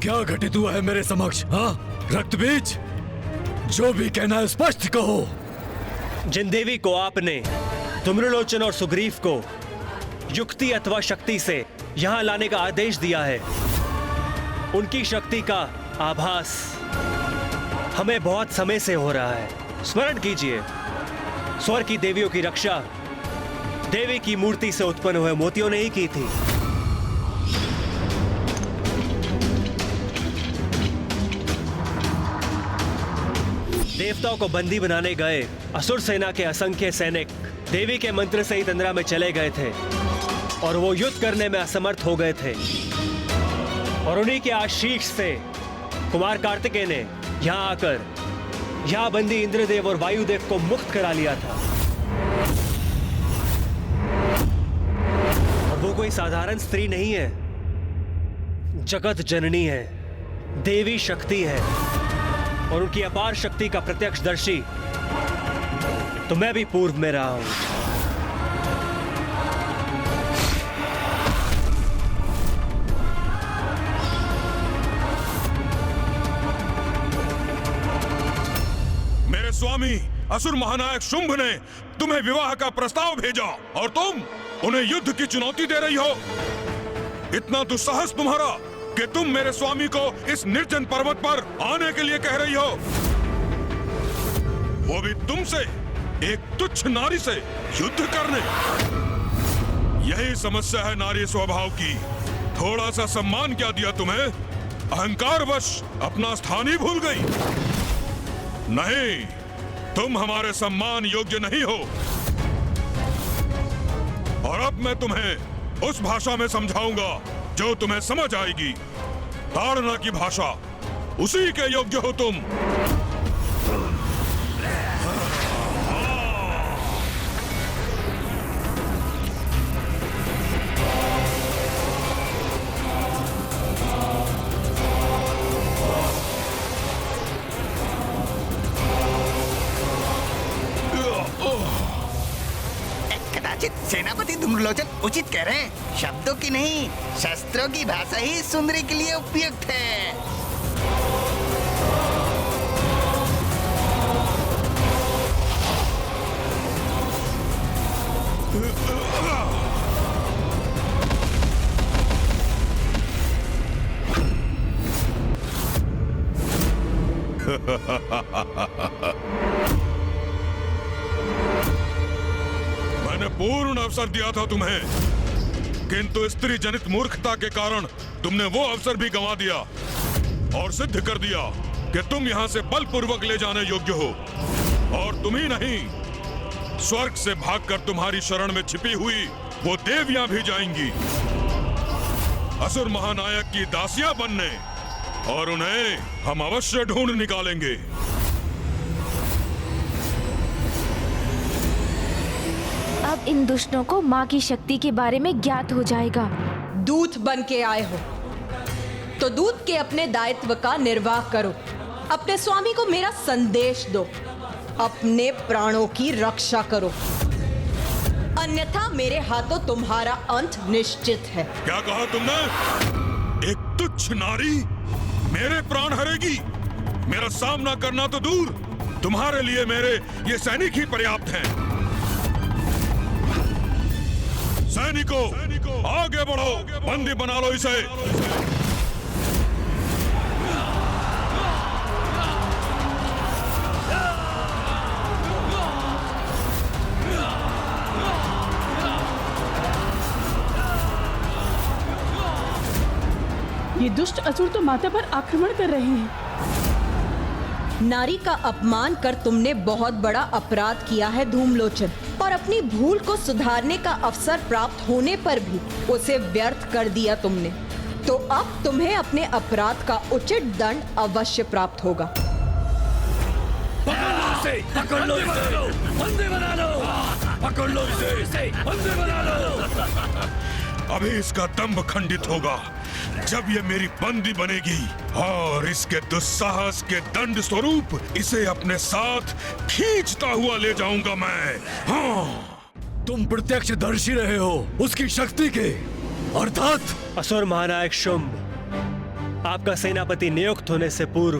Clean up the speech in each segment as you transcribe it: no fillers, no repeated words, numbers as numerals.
क्या घटित हुआ है मेरे समक्ष? हाँ रक्तबीज, जो भी कहना है स्पष्ट कहो। जिन देवी को आपने धूम्रलोचन और सुग्रीव को युक्ति अथवा शक्ति से यहां लाने का आदेश दिया है, उनकी शक्ति का आभास हमें बहुत समय से हो रहा है। स्मरण कीजिए, स्वर्ग की देवियों की रक्षा देवी की मूर्ति से उत्पन्न हुए मोतियों ने ही की थी। देवताओं को बंदी बनाने गए असुर सेना के असंख्य सैनिक देवी के मंत्र से ही तंद्रा में चले गए थे और वो युद्ध करने में असमर्थ हो गए थे। और उन्हीं के आशीष से कुमार कार्तिकेय ने यहां आकर यहां बंदी इंद्रदेव और वायुदेव को मुक्त करा लिया था। और वो कोई साधारण स्त्री नहीं है, जगत जननी है, देवी शक्ति है। और उनकी अपार शक्ति का प्रत्यक्षदर्शी तो मैं भी पूर्व में रहा हूं। मेरे स्वामी असुर महानायक शुंभ ने तुम्हें विवाह का प्रस्ताव भेजा और तुम उन्हें युद्ध की चुनौती दे रही हो। इतना दुस्साहस तुम्हारा कि तुम मेरे स्वामी को इस निर्जन पर्वत पर आने के लिए कह रही हो, वो भी तुमसे, एक तुच्छ नारी से युद्ध करने। यही समस्या है नारी स्वभाव की। थोड़ा सा सम्मान क्या दिया तुम्हें, अहंकारवश अपना स्थान ही भूल गई। नहीं, तुम हमारे सम्मान योग्य नहीं हो। और अब मैं तुम्हें उस भाषा में समझाऊंगा जो तुम्हें समझ आएगी। ताड़ना की भाषा, उसी के योग्य हो तुम। कदाचित सेनापति धूम्रलोचन उचित कह रहे हैं। शब्दों की नहीं, शस्त्रों की भाषा ही सुंदरी के लिए उपयुक्त है। मैंने पूर्ण अवसर दिया था तुम्हें, किंतु स्त्री जनित मूर्खता के कारण तुमने वो अवसर भी गंवा दिया और सिद्ध कर दिया कि तुम यहां से बलपूर्वक ले जाने योग्य हो। और तुम ही नहीं, स्वर्ग से भागकर तुम्हारी शरण में छिपी हुई वो देवियां भी जाएंगी असुर महानायक की दासियां बनने, और उन्हें हम अवश्य ढूंढ निकालेंगे। अब इन दुष्टों को माँ की शक्ति के बारे में ज्ञात हो जाएगा। दूत बन के आए हो तो दूत के अपने दायित्व का निर्वाह करो। अपने स्वामी को मेरा संदेश दो, अपने प्राणों की रक्षा करो, अन्यथा मेरे हाथों तुम्हारा अंत निश्चित है। क्या कहा तुमने? एक तुच्छ नारी मेरे प्राण हरेगी? मेरा सामना करना तो दूर, तुम्हारे लिए मेरे ये सैनिक ही पर्याप्त हैं। सैनिकों, आगे बढ़ो, बंदी बना लो इसे। ये दुष्ट असुर तो माता पर आक्रमण कर रहे हैं। नारी का अपमान कर तुमने बहुत बड़ा अपराध किया है धूम्रलोचन, और अपनी भूल को सुधारने का अवसर प्राप्त होने पर भी उसे व्यर्थ कर दिया तुमने। तो अब तुम्हें अपने अपराध का उचित दंड अवश्य प्राप्त होगा। पकड़ लो इसे, पकड़ लो इसे, बंदी बना लो, पकड़ लो इसे, बंदी बना लो। अभी इसका दंभ खंडित होगा जब ये मेरी बंदी बनेगी, और इसके दुस्साहस के दंड स्वरूप इसे अपने साथ खींचता हुआ ले जाऊंगा मैं। हाँ। तुम प्रत्यक्षदर्शी रहे हो उसकी शक्ति के, अर्थात असुर महानायक शुंभ, आपका सेनापति नियुक्त होने से पूर्व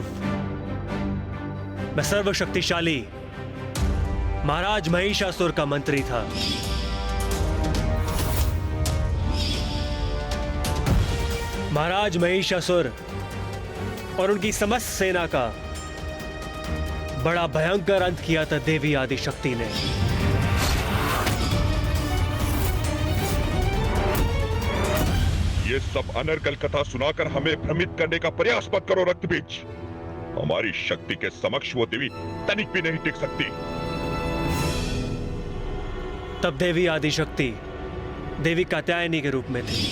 मैं सर्वशक्तिशाली महाराज महिषासुर का मंत्री था। महाराज महिषासुर और उनकी समस्त सेना का बड़ा भयंकर अंत किया था देवी आदिशक्ति ने। ये सब अनर्गल कथा सुनाकर हमें भ्रमित करने का प्रयास मत करो रक्तबीज। हमारी शक्ति के समक्ष वो देवी तनिक भी नहीं टिक सकती। तब देवी आदिशक्ति देवी कात्यायनी के रूप में थी।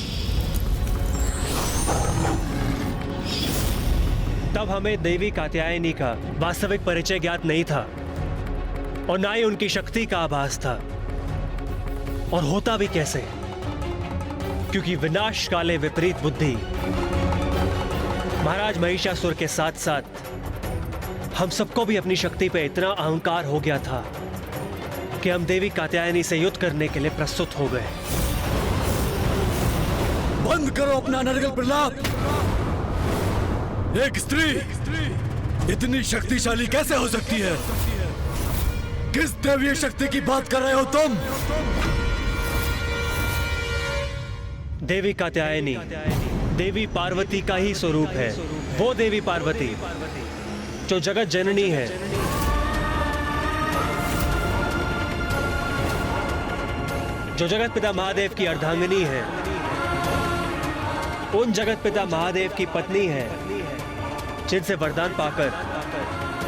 तब हमें देवी कात्यायनी का वास्तविक परिचय ज्ञात नहीं था और ना ही उनकी शक्ति का आभास था। और होता भी कैसे, क्योंकि विनाश काले विपरीत बुद्धि महाराज महिषासुर के साथ साथ हम सबको भी अपनी शक्ति पे इतना अहंकार हो गया था कि हम देवी कात्यायनी से युद्ध करने के लिए प्रस्तुत हो गए। बंद करो अपना अनर्गल प्रलाप। एक स्त्री इतनी शक्तिशाली कैसे हो सकती है? किस दैवीय शक्ति की बात कर रहे हो तुम? देवी कात्यायनी देवी पार्वती का ही स्वरूप है। वो देवी पार्वती जो जगत जननी है, जो जगत पिता महादेव की अर्धांगिनी है, उन जगत पिता महादेव की पत्नी है जिनसे वरदान पाकर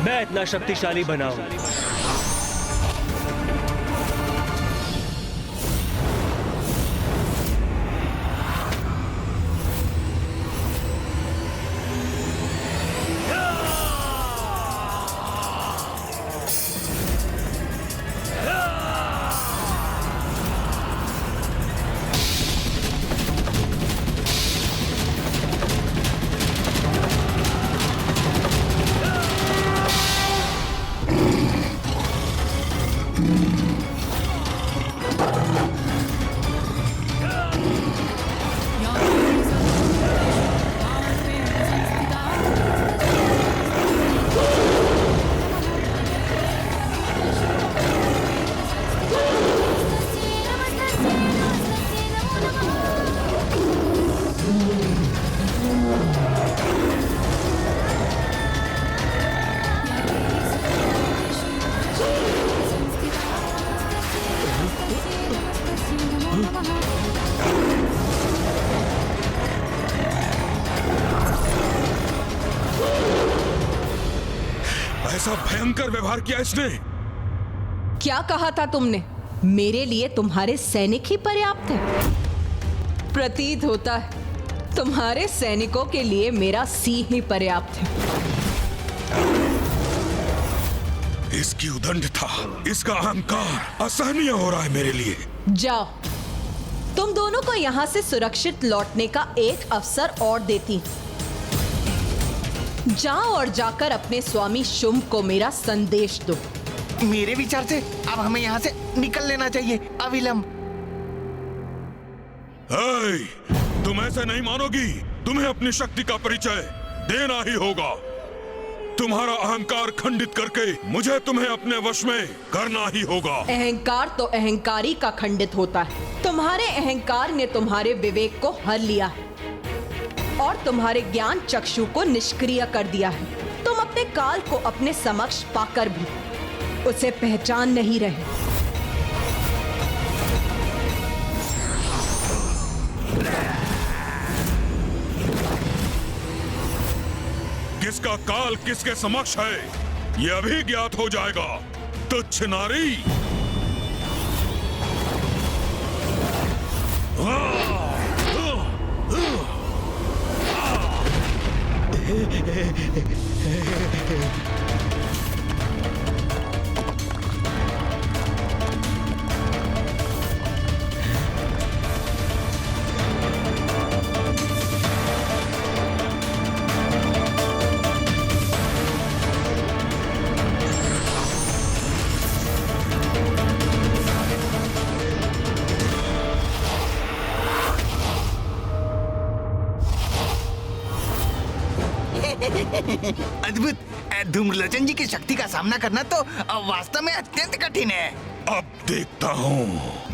मैं इतना शक्तिशाली बना हूं। ऐसा भयंकर व्यवहार किया इसने। क्या कहा था तुमने? मेरे लिए तुम्हारे सैनिक ही पर्याप्त है। प्रतीत होता है तुम्हारे सैनिकों के लिए मेरा सिंह ही पर्याप्त है। इसकी उदंडता, इसका अहंकार असहनीय हो रहा है मेरे लिए। जाओ, तुम दोनों को यहाँ से सुरक्षित लौटने का एक अवसर और देती। जाओ और जाकर अपने स्वामी शुंभ को मेरा संदेश दो। मेरे विचार से अब हमें यहाँ से निकल लेना चाहिए अविलंब। तुम ऐसे नहीं मानोगी। तुम्हें अपनी शक्ति का परिचय देना ही होगा। तुम्हारा अहंकार खंडित करके मुझे तुम्हें अपने वश में करना ही होगा। अहंकार तो अहंकारी का खंडित होता है। तुम्हारे अहंकार ने तुम्हारे विवेक को हर लिया है और तुम्हारे ज्ञान चक्षु को निष्क्रिय कर दिया है। तुम अपने काल को अपने समक्ष पाकर भी उसे पहचान नहीं रहे। किसका काल किसके समक्ष है ये अभी ज्ञात हो जाएगा। तुच्छ नारी। अद्भुत। धूम्रलोचन जी की शक्ति का सामना करना तो वास्तव में अत्यंत कठिन है। अब देखता हूँ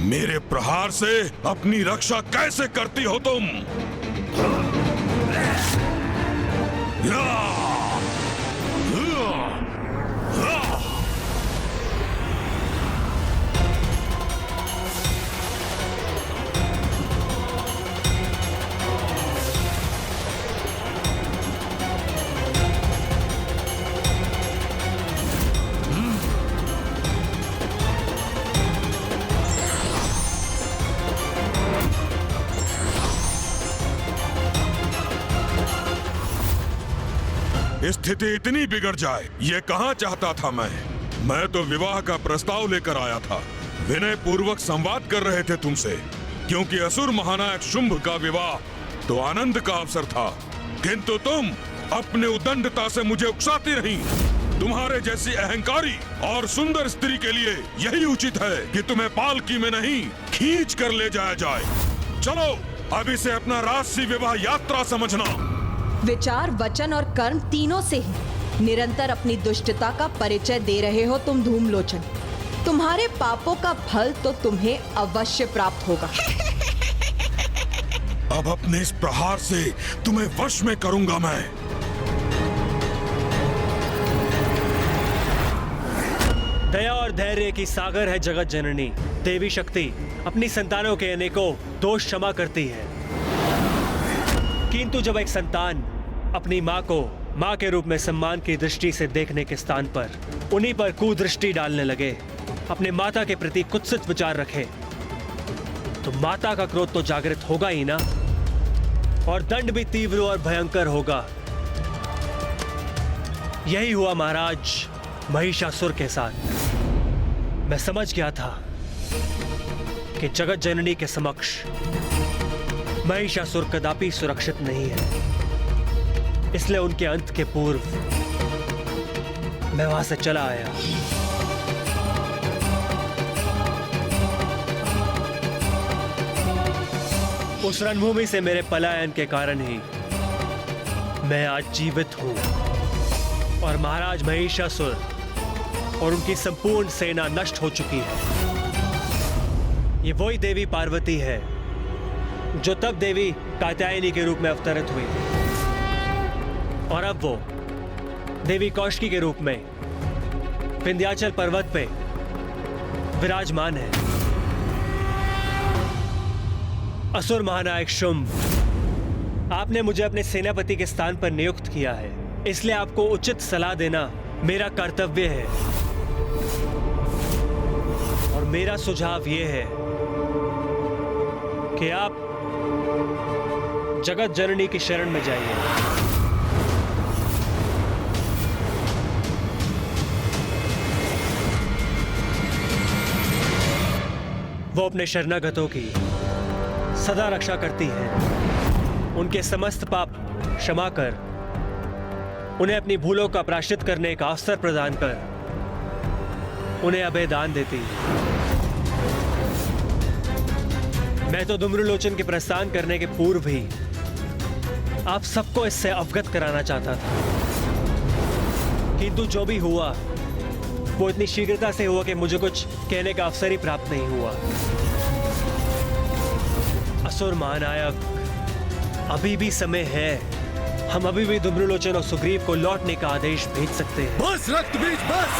मेरे प्रहार से अपनी रक्षा कैसे करती हो तुम। स्थिति इतनी बिगड़ जाए ये कहाँ चाहता था मैं तो विवाह का प्रस्ताव लेकर आया था। विनय पूर्वक संवाद कर रहे थे तुमसे, क्योंकि असुर महानायक शुंभ का विवाह तो आनंद का अवसर था, किंतु तुम अपने उदंडता से मुझे उकसाती रही। तुम्हारे जैसी अहंकारी और सुंदर स्त्री के लिए यही उचित है कि तुम्हें पालकी में नहीं खींच कर ले जाया जाए। चलो अब इसे अपना राजसी विवाह यात्रा समझना। विचार, वचन और कर्म तीनों से ही निरंतर अपनी दुष्टता का परिचय दे रहे हो तुम धूम्रलोचन। तुम्हारे पापों का फल तो तुम्हें अवश्य प्राप्त होगा। अब अपने इस प्रहार से तुम्हें वश में करूंगा मैं। दया और धैर्य की सागर है जगत जननी। देवी शक्ति अपनी संतानों के अनेकों दोष क्षमा करती है, किंतु जब एक संतान अपनी माँ को माँ के रूप में सम्मान की दृष्टि से देखने के स्थान पर उन्हीं पर कुदृष्टि डालने लगे, अपने माता के प्रति कुत्सित विचार रखे, तो माता का क्रोध तो जागृत होगा ही ना, और दंड भी तीव्र और भयंकर होगा। यही हुआ महाराज महिषासुर के साथ। मैं समझ गया था कि जगत जननी के समक्ष महिषासुर कदापि सुरक्षित नहीं है, इसलिए उनके अंत के पूर्व मैं वहां से चला आया। उस रणभूमि से मेरे पलायन के कारण ही मैं आज जीवित हूं, और महाराज महिषासुर और उनकी संपूर्ण सेना नष्ट हो चुकी है। ये वही देवी पार्वती है जो तब देवी कात्यायनी के रूप में अवतरित हुई, और अब वो देवी कौशिकी के रूप में विंध्याचल पर्वत पे विराजमान है। असुर महानायक शुंभ, आपने मुझे अपने सेनापति के स्थान पर नियुक्त किया है, इसलिए आपको उचित सलाह देना मेरा कर्तव्य है। और मेरा सुझाव यह है कि आप जगत जननी की शरण में जाइए। वो अपने शरणागतों की सदा रक्षा करती है। उनके समस्त पाप क्षमा कर उन्हें अपनी भूलों का प्रायश्चित करने का अवसर प्रदान कर उन्हें अभय दान देती है। मैं तो धूम्रलोचन के प्रस्थान करने के पूर्व ही आप सबको इससे अवगत कराना चाहता था, किंतु जो भी हुआ वो इतनी शीघ्रता से हुआ कि मुझे कुछ कहने का अवसर ही प्राप्त नहीं हुआ। असुर महानायक, अभी भी समय है। हम अभी भी धूम्रलोचन और सुग्रीव को लौटने का आदेश भेज सकते हैं। बस रक्तबीज, बस।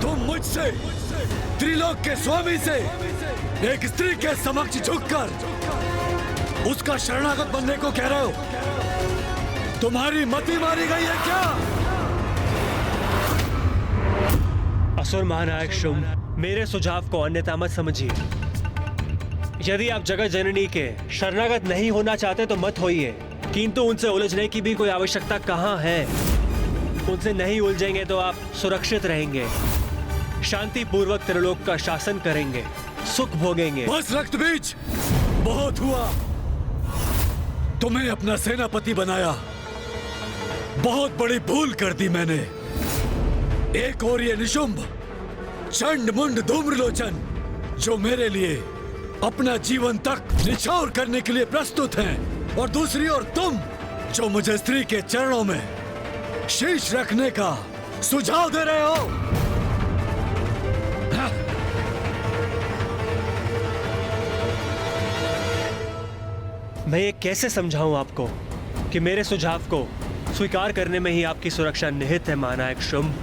तुम मुझसे, त्रिलोक के स्वामी से, एक स्त्री के समक्ष झुककर उसका शरणागत बनने को कह रहे हो? तुम्हारी मति मारी गई है क्या? असुर महानायक शुंभ, मेरे सुझाव को अन्यथा मत समझिए। यदि आप जगत जननी के शरणागत नहीं होना चाहते तो मत होइए, किंतु उनसे उलझने की भी कोई आवश्यकता कहाँ है। उनसे नहीं उलझेंगे तो आप सुरक्षित रहेंगे, शांति पूर्वक त्रिलोक का शासन करेंगे, सुख भोगेंगे। बस रक्तबीज, बहुत हुआ। तुम्हें अपना सेनापति बनाया, बहुत बड़ी भूल कर दी मैंने। एक और ये निशुंभ, चंड मुंड धूम्रलोचन, जो मेरे लिए अपना जीवन तक निछावर करने के लिए प्रस्तुत हैं, और दूसरी ओर तुम जो मुझे स्त्री के चरणों में शीश रखने का सुझाव दे रहे हो। मैं ये कैसे समझाऊं आपको कि मेरे सुझाव को स्वीकार करने में ही आपकी सुरक्षा निहित है, महानायक शुंभ।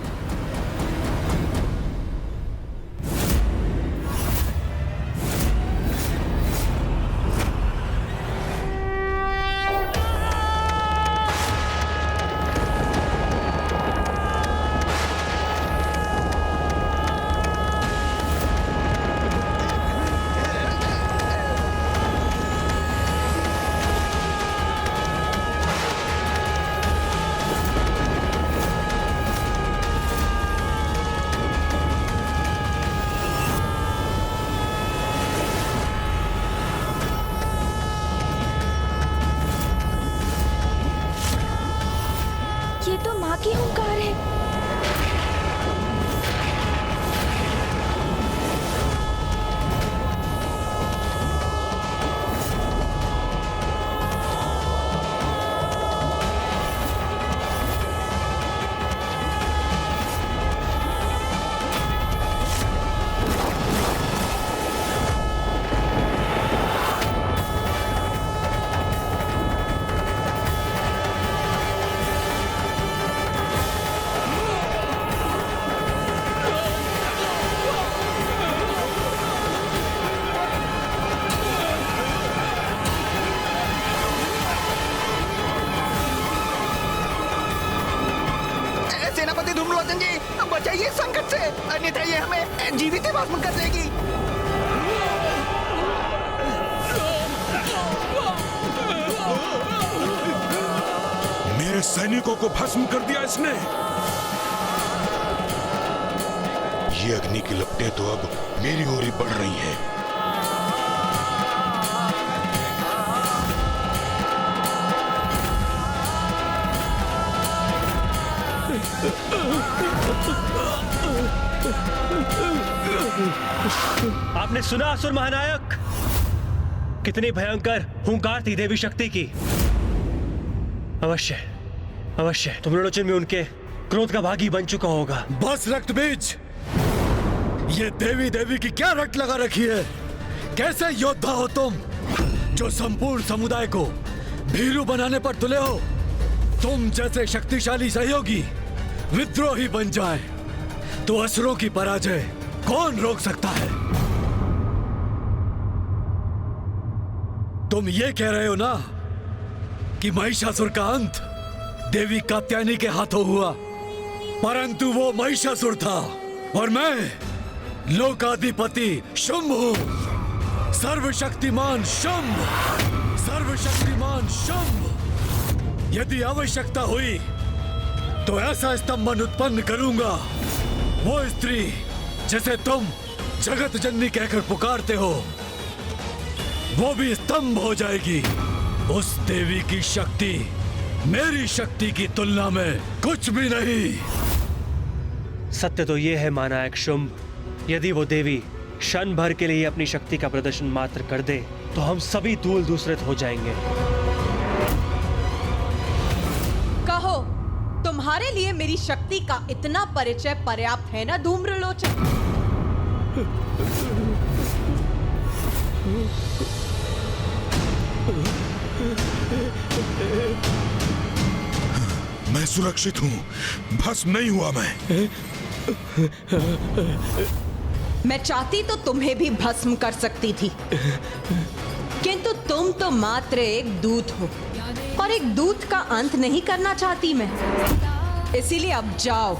ये तो माँ की हुंकार है। सेनापति धूम्रलोचन जी, बचाइए संकट से, अन्यथा ये हमें जीवित ही भस्म कर देगी। मेरे सैनिकों को भस्म कर दिया इसने। ये अग्नि की लपटें तो अब मेरी ओर ही बढ़ रही हैं। आपने सुना असुर महानायक? कितनी भयंकर हुंकार थी देवी शक्ति की। अवश्य अवश्य धूम्रलोचन में उनके क्रोध का भागी बन चुका होगा। बस रक्तबीज, ये देवी देवी की क्या रट लगा रखी है? कैसे योद्धा हो तुम जो संपूर्ण समुदाय को भीरू बनाने पर तुले हो? तुम जैसे शक्तिशाली सहयोगी विद्रोही बन जाए तो असुरों की पराजय कौन रोक सकता है? तुम ये कह रहे हो ना कि महिषासुर का अंत देवी कात्यायनी के हाथों हुआ, परंतु वो महिषासुर था और मैं लोकाधिपति शुंभ हूं। सर्वशक्तिमान शुंभ, सर्वशक्तिमान शुंभ। यदि आवश्यकता हुई तो ऐसा स्तंभन उत्पन्न करूंगा, वो स्त्री जिसे तुम जगत जननी कहकर पुकारते हो वो भी स्तंभ हो जाएगी। उस देवी की शक्ति मेरी शक्ति की तुलना में कुछ भी नहीं। सत्य तो ये है महानायक शुंभ, यदि वो देवी क्षण भर के लिए अपनी शक्ति का प्रदर्शन मात्र कर दे तो हम सभी दूल दूसरित हो जाएंगे। कहो, तुम्हारे लिए मेरी शक्ति का इतना परिचय पर्याप्त है ना धूम्रलोचन? मैं सुरक्षित हूं, भस्म नहीं हुआ मैं चाहती तो तुम्हें भी भस्म कर सकती थी, किंतु तुम तो मात्र एक दूत हो और एक दूत का अंत नहीं करना चाहती मैं। इसीलिए अब जाओ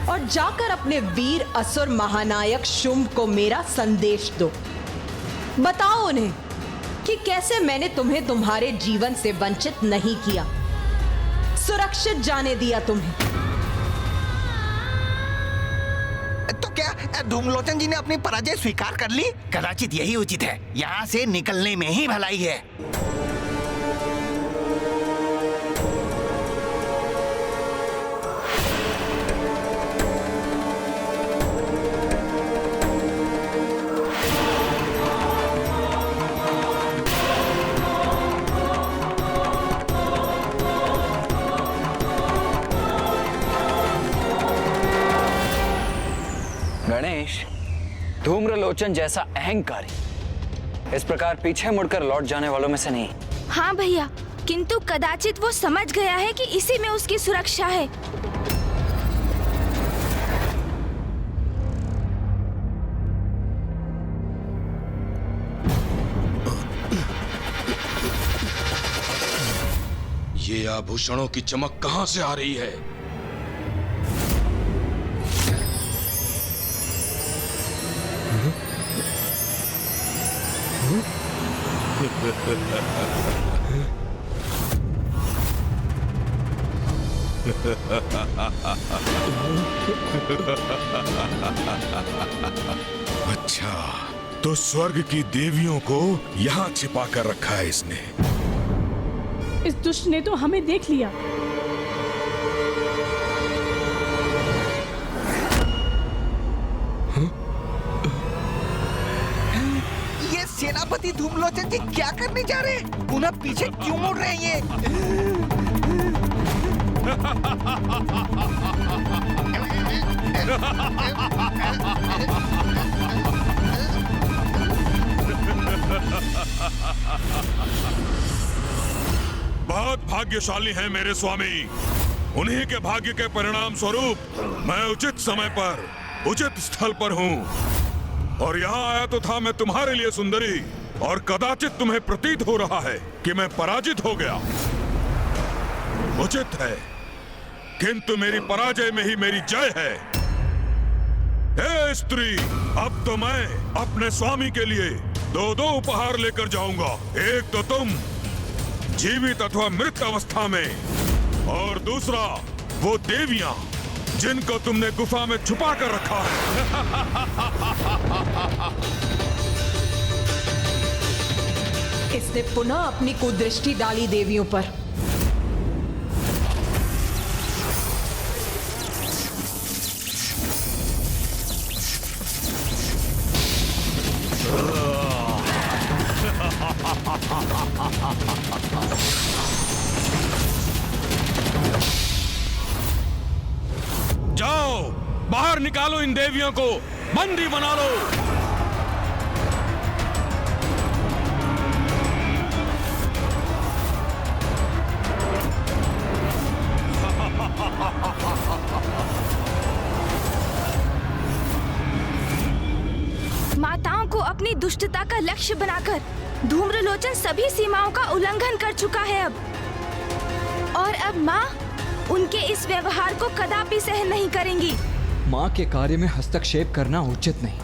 और जाकर अपने वीर असुर महानायक शुंभ को मेरा संदेश दो। बताओ उन्हें कि कैसे मैंने तुम्हें तुम्हारे जीवन से वंचित नहीं किया, सुरक्षित जाने दिया तुम्हें। तो क्या धूम्रलोचन जी ने अपनी पराजय स्वीकार कर ली? कदाचित यही उचित है, यहाँ से निकलने में ही भलाई है। धूम्रलोचन जैसा अहंकारी इस प्रकार पीछे मुड़कर लौट जाने वालों में से नहीं। हाँ भैया, किंतु कदाचित वो समझ गया है कि इसी में उसकी सुरक्षा है। ये आभूषणों की चमक कहां से आ रही है? अच्छा, तो स्वर्ग की देवियों को यहाँ छिपा कर रखा है इसने। इस दुष्ट ने तो हमें देख लिया। ये सेनापति धूम्रलोचन जी क्या करने जा रहे हैं? पुनः पीछे क्यों मुड़ रहे हैं ये? बहुत भाग्यशाली हैं मेरे स्वामी। उन्हीं के भाग्य के परिणाम स्वरूप मैं उचित समय पर उचित स्थल पर हूँ और यहाँ आया तो था मैं तुम्हारे लिए सुंदरी, और कदाचित तुम्हें प्रतीत हो रहा है कि मैं पराजित हो गया। उचित है, किंतु मेरी पराजय में ही मेरी जय है। हे स्त्री, अब तो मैं अपने स्वामी के लिए दो उपहार लेकर जाऊंगा। एक तो तुम जीवित अथवा मृत अवस्था में, और दूसरा वो देवियां जिनको तुमने गुफा में छुपा कर रखा है। इसने पुनः अपनी कुदृष्टि डाली देवियों पर। जाओ, बाहर निकालो इन देवियों को, बंदी बना लो। माताओं को अपनी दुष्टता का लक्ष्य बनाकर धूम्रलोचन सभी सीमाओं का उल्लंघन कर चुका है अब, और अब माँ उनके इस व्यवहार को कदापि सहन नहीं करेंगी। माँ के कार्य में हस्तक्षेप करना उचित नहीं,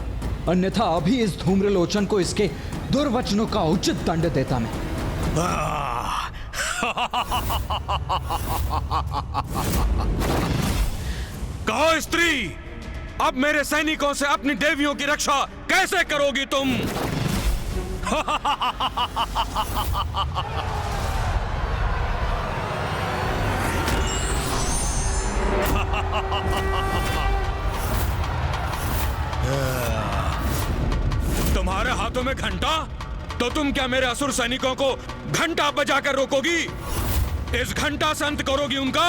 अन्यथा अभी इस धूम्रलोचन को इसके दुर्वचनों का उचित दंड देता मैं। कहो स्त्री, अब मेरे सैनिकों से अपनी देवियों की रक्षा कैसे करोगी तुम? तुम्हारे हाथों में घंटा, तो तुम क्या मेरे असुर सैनिकों को घंटा बजाकर रोकोगी? इस घंटा से अंत करोगी उनका?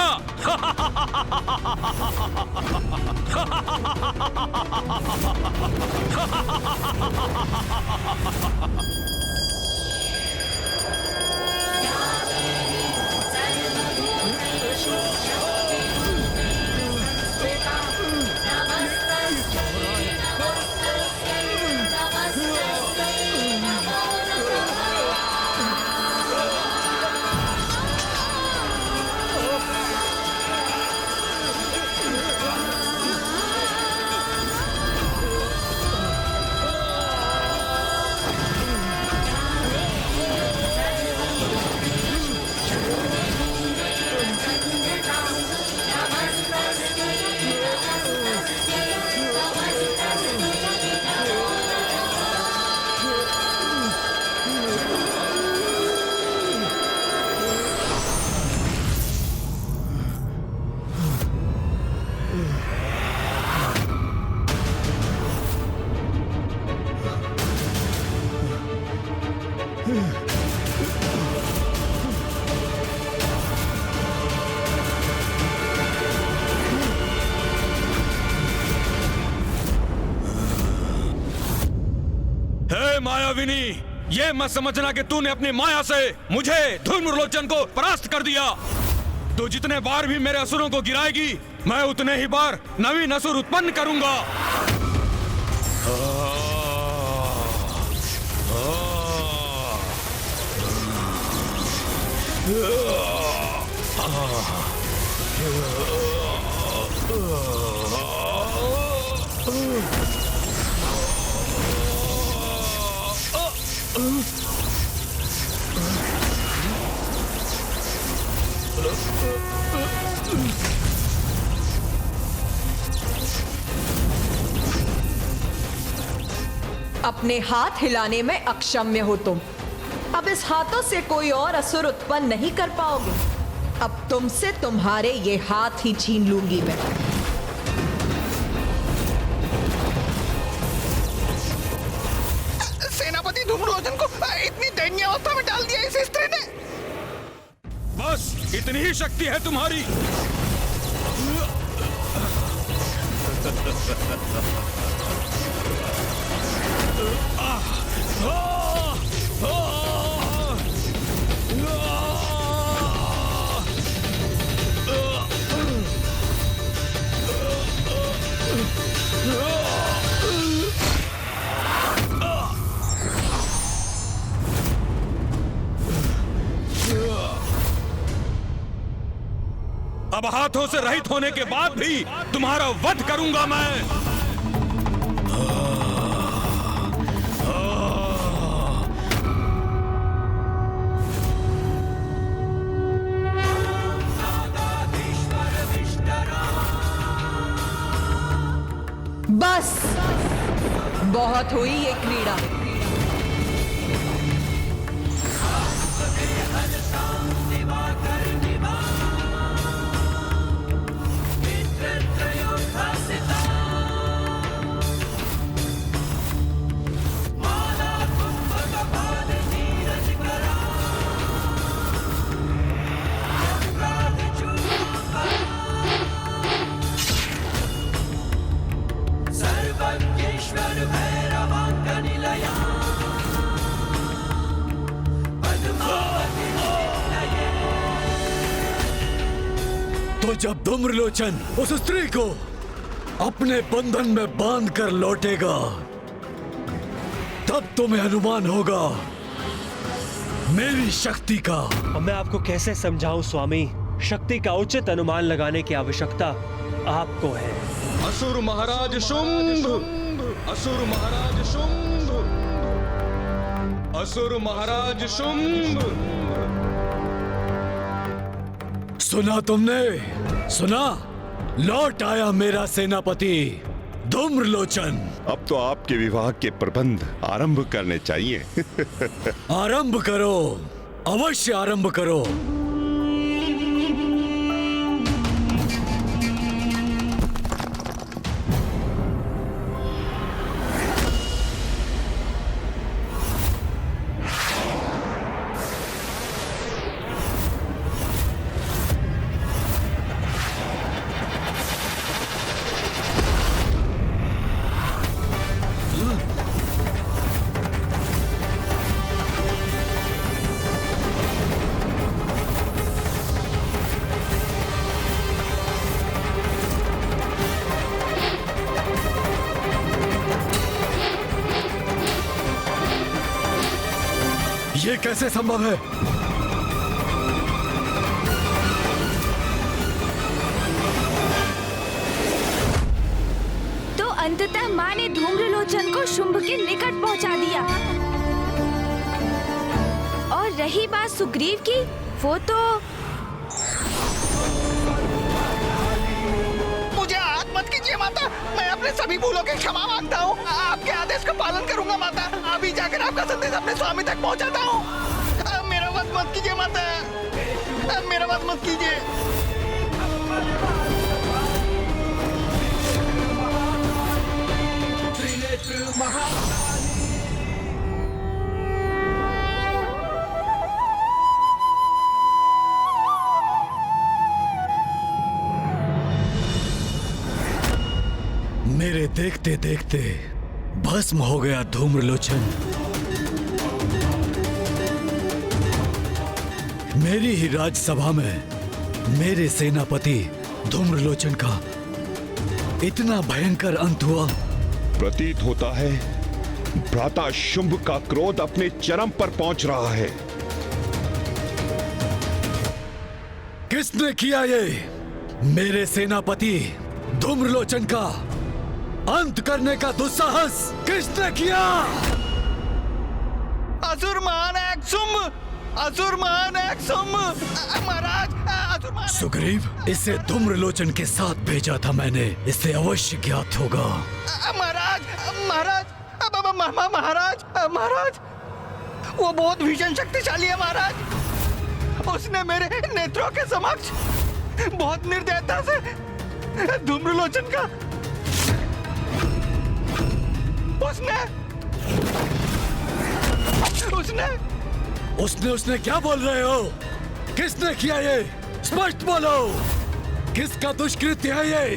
मायाविनी, ये मत समझना कि तूने अपनी माया से मुझे धूम्रलोचन को परास्त कर दिया। तो जितने बार भी मेरे असुरों को गिराएगी, मैं उतने ही बार नवीन असुर उत्पन्न करूंगा। अपने हाथ हिलाने में अक्षम्य हो तुम। अब इस हाथों से कोई और असुर उत्पन्न नहीं कर पाओगे। अब तुमसे तुम्हारे ये हाथ ही छीन लूंगी मैं। सेनापति धूम्रलोचन को इतनी दयनीय अवस्था में डाल दिया इस स्त्री ने। बस इतनी ही शक्ति है तुम्हारी। अब हाथों से रहित होने के बाद भी तुम्हारा वध करूंगा मैं। बस बहुत हुई ये क्रीड़ा। तो जब धूम्रलोचन उस स्त्री को अपने बंधन में बांध कर लौटेगा, तब तुम्हें अनुमान होगा मेरी शक्ति का। अब मैं आपको कैसे समझाऊं स्वामी, शक्ति का उचित अनुमान लगाने की आवश्यकता आपको है। असुर महाराज शुंभ, असुर महाराज शुंभ, असुर महाराज शुंभ। सुना तुमने? सुना? लौट आया मेरा सेनापति धूम्रलोचन। अब तो आपके विवाह के प्रबंध आरंभ करने चाहिए। आरंभ करो, अवश्य आरंभ करो। ये कैसे संभव है? तो अंततः माँ ने धूम्रलोचन को शुंभ के निकट पहुंचा दिया। और रही बात सुग्रीव की, वो तो मुझे आहत मत कीजिए माता, मैं अपने सभी भूलों की क्षमा मांगता हूँ। आपके आदेश का पालन करूंगा माता। अभी जाकर आपका संदेश अपने स्वामी तक पहुँचाता हूँ। मेरा वध मत कीजिए माता, मेरा वध मत कीजिए। मेरे देखते देखते भस्म हो गया धूम्रलोचन। मेरी ही राजसभा में मेरे सेनापति धूम्रलोचन का इतना भयंकर अंत हुआ। प्रतीत होता है भ्राता शुंभ का क्रोध अपने चरम पर पहुंच रहा है। किसने किया ये? मेरे सेनापति धूम्रलोचन का अंत करने का दुस्साहस किसने किया? असुर महानायक शुंभ! असुर महानायक शुंभ! महाराज, असुर महानायक। सुग्रीव, इसे धूम्रलोचन के साथ भेजा था मैंने, इसे अवश्य ज्ञात होगा। महाराज, महाराज, महाराज, महाराज, वो बहुत भीषण शक्तिशाली है महाराज। उसने मेरे नेत्रों के समक्ष बहुत निर्दयता से धूम्रलोचन का उसने क्या बोल रहे हो? किसने किया ये? स्पष्ट बोलो, किसका दुष्कृत्य है ये?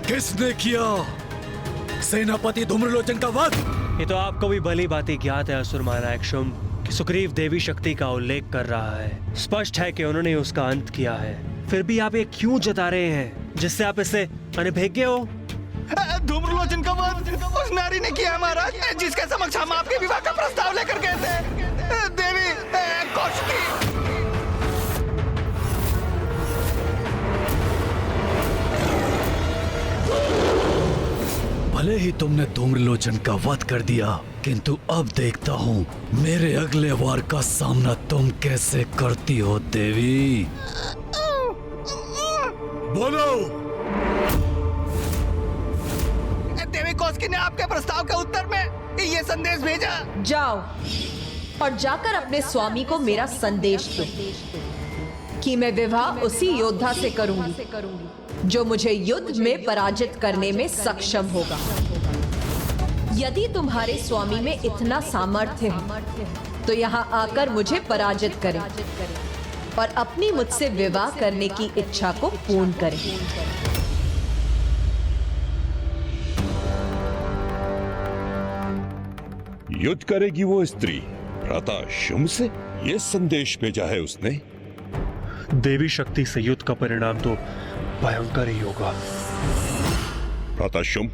किसने किया सेनापति धूम्रलोचन का वध? ये तो आपको भी भली भांति ज्ञात है असुर महानायक शुंभ कि सुग्रीव देवी शक्ति का उल्लेख कर रहा है। स्पष्ट है कि उन्होंने उसका अंत किया है। फिर भी आप ये क्यों जता रहे हैं जिससे आप इससे अनभिज्ञ हो? धूम्रलोचन का वध उस नारी ने किया महाराज, जिसके समक्ष हम आपके विवाह का प्रस्ताव लेकर गए थे, देवी कौशिकी। भले ही तुमने धूम्रलोचन का वध कर दिया, किंतु अब देखता हूँ मेरे अगले वार का सामना तुम कैसे करती हो देवी। बोलो। देवी कौशिकी ने आपके प्रस्ताव के उत्तर में ये संदेश भेजा। जाओ और जाकर अपने स्वामी को मेरा संदेश दो कि मैं विवाह उसी योद्धा से करूंगी जो मुझे युद्ध में पराजित करने में सक्षम होगा। यदि तुम्हारे स्वामी में इतना सामर्थ्य है तो यहाँ आकर मुझे पराजित करें और अपनी मुझसे विवाह करने की इच्छा को पूर्ण करें। युद्ध करेगी वो स्त्री भ्राता शुंभ से? ये संदेश भेजा है उसने। देवी शक्ति से युद्ध का परिणाम तो भयंकर ही होगा। भ्राता शुंभ,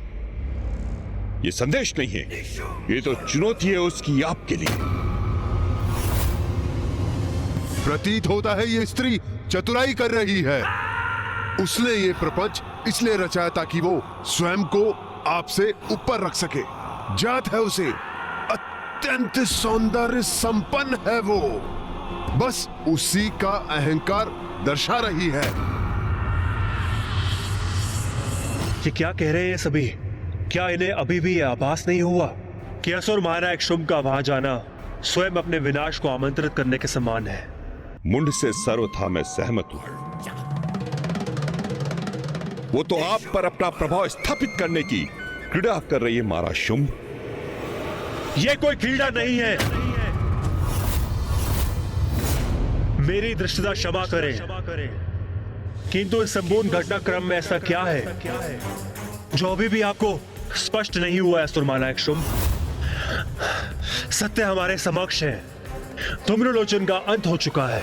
ये संदेश नहीं है, ये तो चुनौती है उसकी आपके लिए। प्रतीत होता है ये स्त्री चतुराई कर रही है। उसने ये प्रपंच इसलिए रचाया ताकि वो स्वयं को आपसे ऊपर रख सके। जात है उसे, अत्यंत सौंदर्य संपन्न है वो, बस उसी का अहंकार दर्शा रही है। ये क्या कह रहे हैं सभी? क्या इन्हें अभी भी यह आभास नहीं हुआ कि असुर महानायक शुंभ का वहां जाना स्वयं अपने विनाश को आमंत्रित करने के समान है? मुंड से सर्वथा मैं सहमत हूं। वो तो आप पर अपना प्रभाव स्थापित करने की क्रीड़ा कर रही है महाराज शुंभ। यह कोई क्रीड़ा नहीं है। मेरी दृष्टता क्षमा करें, किंतु इस संपूर्ण घटनाक्रम में ऐसा क्या है जो अभी भी आपको स्पष्ट नहीं हुआ है असुर महानायक शुंभ? सत्य हमारे समक्ष है। धूम्रलोचन का अंत हो चुका है।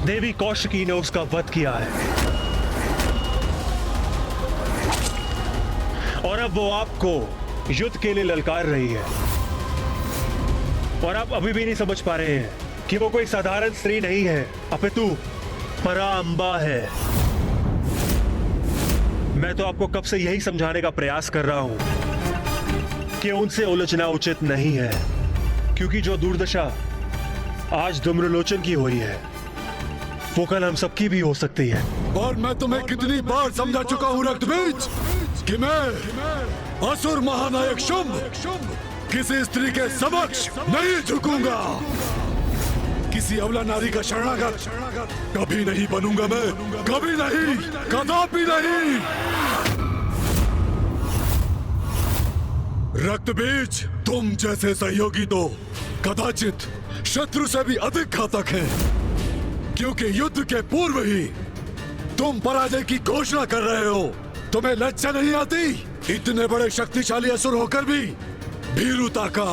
देवी कौशिकी ने उसका वध किया है और अब वो आपको युद्ध के लिए ललकार रही है। और आप अभी भी नहीं समझ पा रहे हैं कि वो कोई साधारण स्त्री नहीं है, अपितु पराअंबा है। मैं तो आपको कब से यही समझाने का प्रयास कर रहा हूं कि उनसे उलझना उचित नहीं है, क्योंकि जो दुर्दशा आज धूम्रलोचन की हो रही है वो कल हम सबकी भी हो सकती है। और मैं तुम्हें कितनी बार समझा चुका हूं रक्तबीज कि मैं असुर महानायक शुंभ किसी स्त्री के समक्ष नहीं झुकूंगा। किसी अबला नारी का शरणागत कभी नहीं बनूंगा मैं, कभी नहीं, कदापि नहीं। रक्तबीज, तुम जैसे सहयोगी तो कदाचित शत्रु से भी अधिक घातक हैं, क्योंकि युद्ध के पूर्व ही तुम पराजय की घोषणा कर रहे हो। तुम्हें लज्जा नहीं आती? इतने बड़े शक्तिशाली असुर होकर भी भीरुता का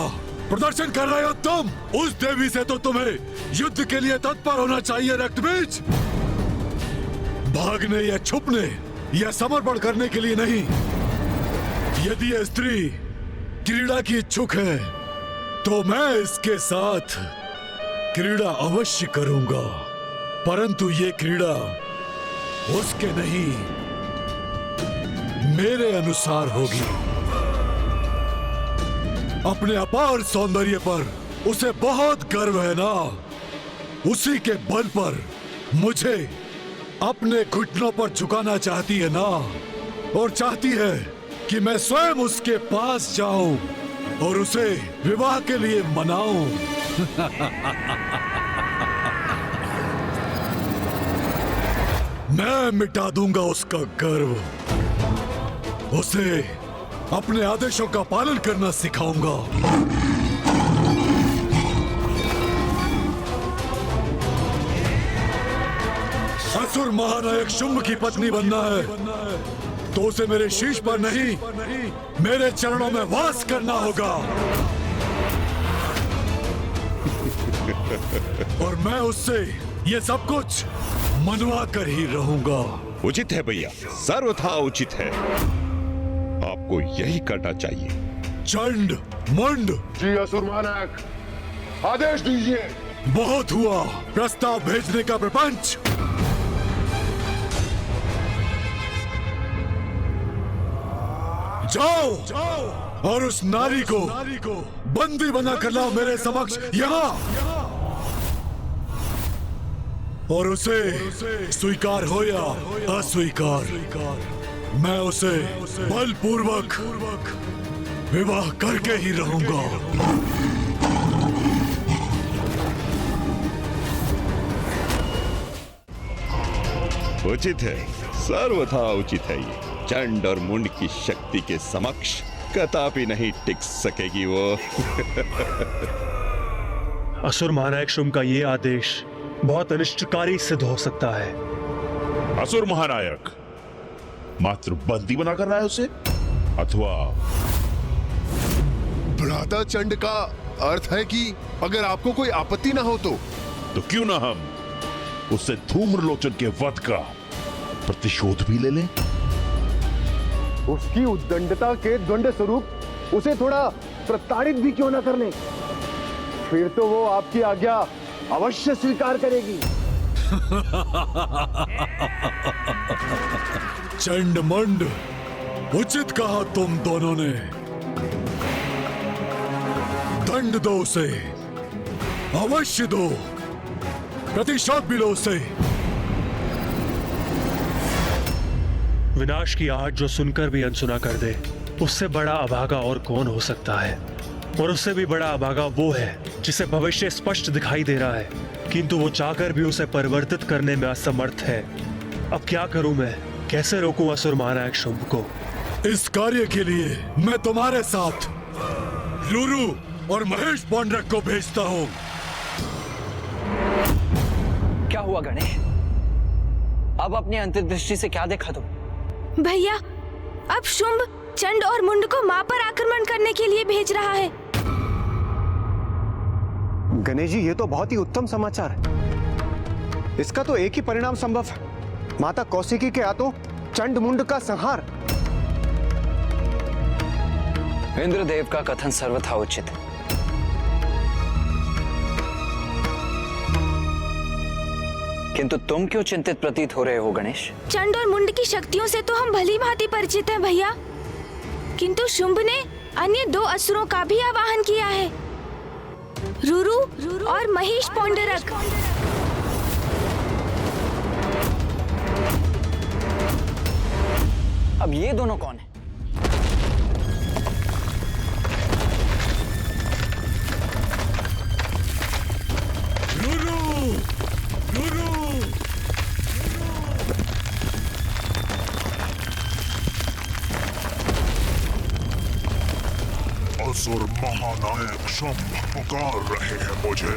प्रदर्शन कर रहे हो तुम। उस देवी से तो तुम्हें युद्ध के लिए तत्पर होना चाहिए रक्तबीज। भागने या छुपने या समर्पण करने के लिए नहीं। यदि यह स्त्री क्रीड़ा की इच्छुक है तो मैं इसके साथ क्रीड़ा अवश्य करूंगा, परंतु ये क्रीड़ा उसके नहीं मेरे अनुसार होगी। अपने अपार सौंदर्य पर उसे बहुत गर्व है ना, उसी के बल पर मुझे अपने घुटनों पर झुकाना चाहती है ना, और चाहती है कि मैं स्वयं उसके पास जाऊं और उसे विवाह के लिए मनाऊं। मैं मिटा दूंगा उसका गर्व, उसे अपने आदेशों का पालन करना सिखाऊंगा। असुर महानायक शुंभ की पत्नी बनना है तो उसे मेरे शीश पर नहीं, मेरे चरणों में वास करना होगा। और मैं उससे ये सब कुछ मनवा कर ही रहूंगा। उचित है भैया, सर्वथा उचित है। आपको यही करना चाहिए। चंड मुंड। जी असुर महानायक, आदेश दीजिए। बहुत हुआ प्रस्ताव भेजने का प्रपंच। जाओ और उस नारी को बंदी बना कर लाओ मेरे समक्ष यहाँ, और उसे स्वीकार हो या अस्वीकार, मैं उसे बलपूर्वक विवाह करके ही रहूंगा। उचित है, सर्वथा उचित है। ये चंड और मुंड की शक्ति के समक्ष कदापि नहीं टिक सकेगी वो। असुर महानायक शुंभ का ये आदेश बहुत अनिष्टकारी सिद्ध हो सकता है। असुर महानायक मात्र बंदी बनाकर रहा है उसे, अथवा भ्राता चंड का अर्थ है कि अगर आपको कोई आपत्ति ना हो तो क्यों ना हम उससे धूम्रलोचन के वध का प्रतिशोध भी ले लें। उसकी उद्दंडता के द्वंद्व स्वरूप उसे थोड़ा प्रताड़ित भी क्यों ना कर लें, फिर तो वो आपकी आज्ञा अवश्य स्वीकार करेगी। चंड मंड, उचित कहा तुम दोनों ने। दंड दो उसे, अवश्य दो, प्रतिशोध भी लो उसे। विनाश की आहट जो सुनकर भी अनसुना कर दे, उससे बड़ा अभागा और कौन हो सकता है। और उससे भी बड़ा अभागा वो है जिसे भविष्य स्पष्ट दिखाई दे रहा है, किंतु वो चाहकर भी उसे परिवर्तित करने में असमर्थ है। अब क्या करूं मैं, कैसे रोकूं असुर महानायक शुंभ को? इस कार्य के लिए मैं तुम्हारे साथ लूरू और महेश पौंड्रक को भेजता हूं। क्या हुआ गणेश? अब अपनी अंतर्दृष्टि से क्या देखा तुम? भैया, अब शुंभ चंड और मुंड को मां पर आक्रमण करने के लिए भेज रहा है। गणेश जी, ये तो बहुत ही उत्तम समाचार है। इसका तो एक ही परिणाम संभव है, माता कौशिकी के हाथों चंड मुंड का संहार। इंद्रदेव का कथन सर्वथा उचित है। किंतु तुम क्यों चिंतित प्रतीत हो रहे हो गणेश? चंड और मुंड की शक्तियों से तो हम भली भांति परिचित हैं भैया, किंतु शुंभ ने अन्य दो असुरों का भी आवाहन किया है, रुरु और महेश पौंडरक। अब ये दोनों कौन है? असुर महानायक शुंभ पुकार रहे हैं मुझे।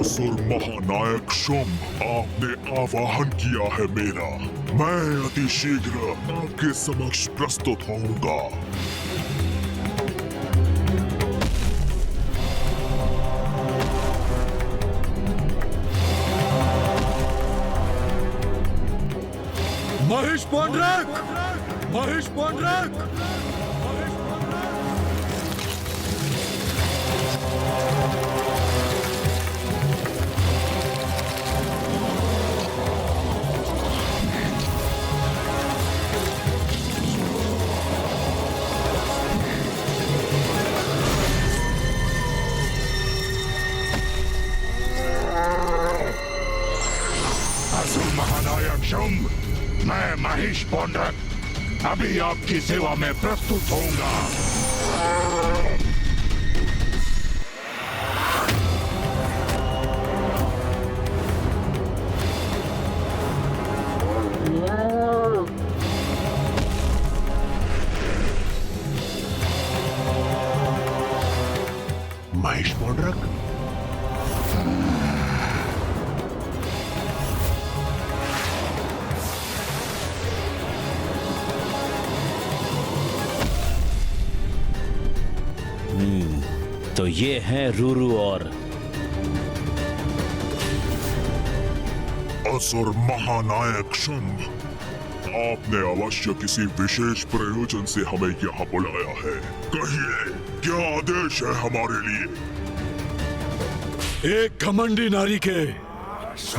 असुर महानायक शुंभ, आपने आवाहन किया है मेरा। मैं अति शीघ्र आपके समक्ष प्रस्तुत होऊंगा। महेश पौंड्रक! महेश पौंड्रक! असुर महानायक शुंभ, मैं महेश पौंड्रक अभी आपकी सेवा में प्रस्तुत होऊंगा। महेश पौंड्रक, तो ये हैं रूरू और असुर महानायक शुंभ, आपने अवश्य किसी विशेष प्रयोजन से हमें यहाँ बुलाया है। कहिए, क्या आदेश है हमारे लिए? एक घमंडी नारी के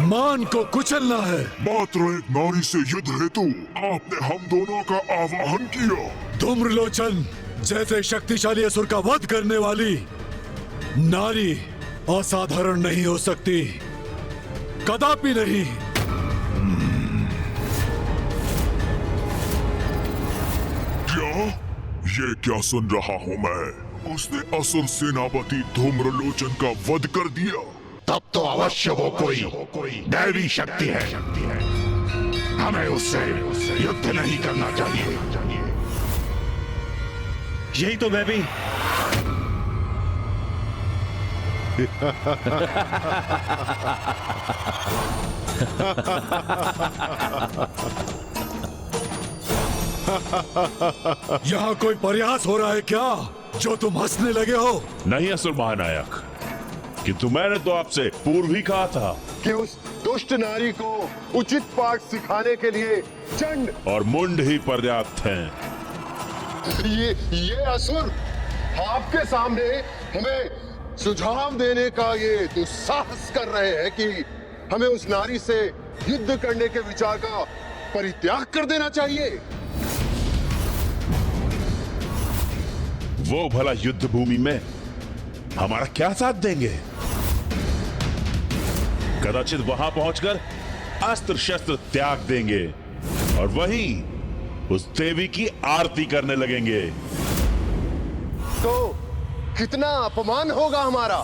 मान को कुचलना है। मात्र एक नारी से युद्ध हेतु आपने हम दोनों का आवाहन किया। धूम्रलोचन जैसे शक्तिशाली असुर का वध करने वाली नारी असाधारण नहीं हो सकती, कदापि नहीं। ये क्या सुन रहा हूँ मैं? उसने असुर सेनापति धूम्रलोचन का वध कर दिया। तब तो अवश्य वो कोई दैवी शक्ति है। हमें उससे युद्ध नहीं करना चाहिए। यही तो मैं भी यहाँ कोई प्रयास हो रहा है क्या, जो तुम हंसने लगे हो? नहीं असुर महानायक, किंतु मैंने तो आपसे पूर्व ही कहा था कि उस दुष्ट नारी को उचित पाठ सिखाने के लिए चंड और मुंड ही पर्याप्त हैं। ये असुर आपके सामने हमें सुझाव देने का ये दुस्साहस कर रहे हैं कि हमें उस नारी से युद्ध करने के विचार का परित्याग कर देना चाहिए। वो भला युद्ध भूमि में हमारा क्या साथ देंगे? कदाचित वहां पहुंचकर अस्त्र शस्त्र त्याग देंगे और वहीं उस देवी की आरती करने लगेंगे। तो कितना अपमान होगा हमारा।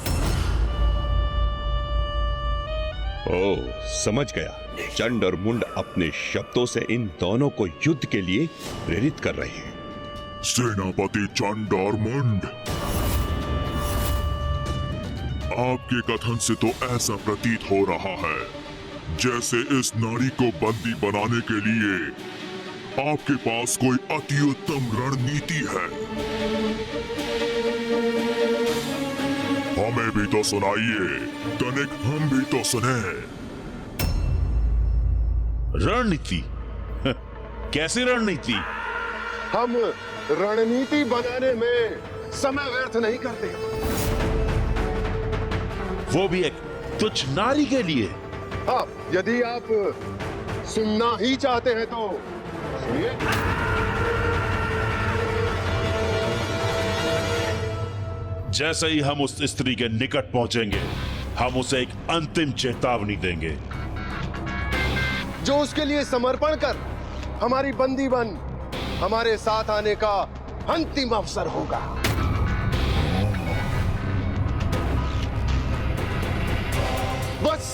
ओह, समझ गया। चंड और मुंड अपने शब्दों से इन दोनों को युद्ध के लिए प्रेरित कर रहे हैं। सेनापति चंड और मुंड, आपके कथन से तो ऐसा प्रतीत हो रहा है जैसे इस नारी को बंदी बनाने के लिए आपके पास कोई अति उत्तम रणनीति है। हमें भी तो सुनाइए, तनिक हम भी तो सुने। रणनीति? कैसी रणनीति? हम रणनीति बनाने में समय व्यर्थ नहीं करते। वो भी एक तुच्छ नारी के लिए। हाँ, यदि आप सुनना ही चाहते हैं तो सुनिए। जैसे ही हम उस स्त्री के निकट पहुंचेंगे, हम उसे एक अंतिम चेतावनी देंगे जो उसके लिए समर्पण कर हमारी बंदी बन हमारे साथ आने का अंतिम अवसर होगा। बस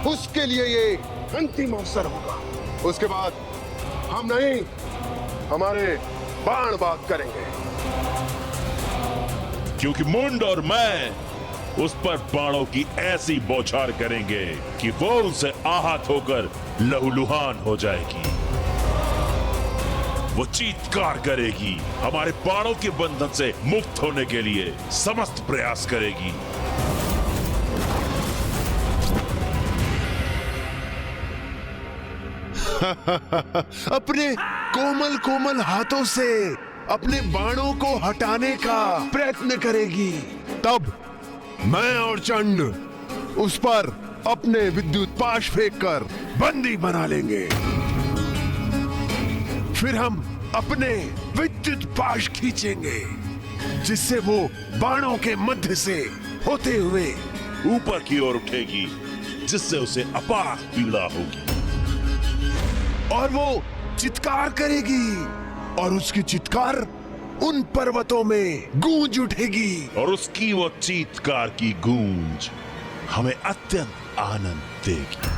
उसके लिए ये अंतिम अवसर होगा। उसके बाद हम नहीं, हमारे बाण बाग करेंगे। क्योंकि मुंड और मैं उस पर बाणों की ऐसी बौछार करेंगे कि वो उनसे आहत होकर लहूलुहान हो जाएगी। वो चीत्कार करेगी, हमारे बाणों के बंधन से मुक्त होने के लिए समस्त प्रयास करेगी। अपने कोमल कोमल हाथों से अपने बाणों को हटाने का प्रयत्न करेगी। तब मैं और चंड उस पर अपने विद्युत पाश फेंककर बंदी बना लेंगे। फिर हम अपने विद्युत पाश खींचेंगे जिससे वो बाणों के मध्य से होते हुए ऊपर की ओर उठेगी, जिससे उसे अपार पीड़ा होगी और वो चित्कार करेगी और उसकी चित्कार उन पर्वतों में गूंज उठेगी और उसकी वो चीत्कार की गूंज हमें अत्यंत आनंद देगी।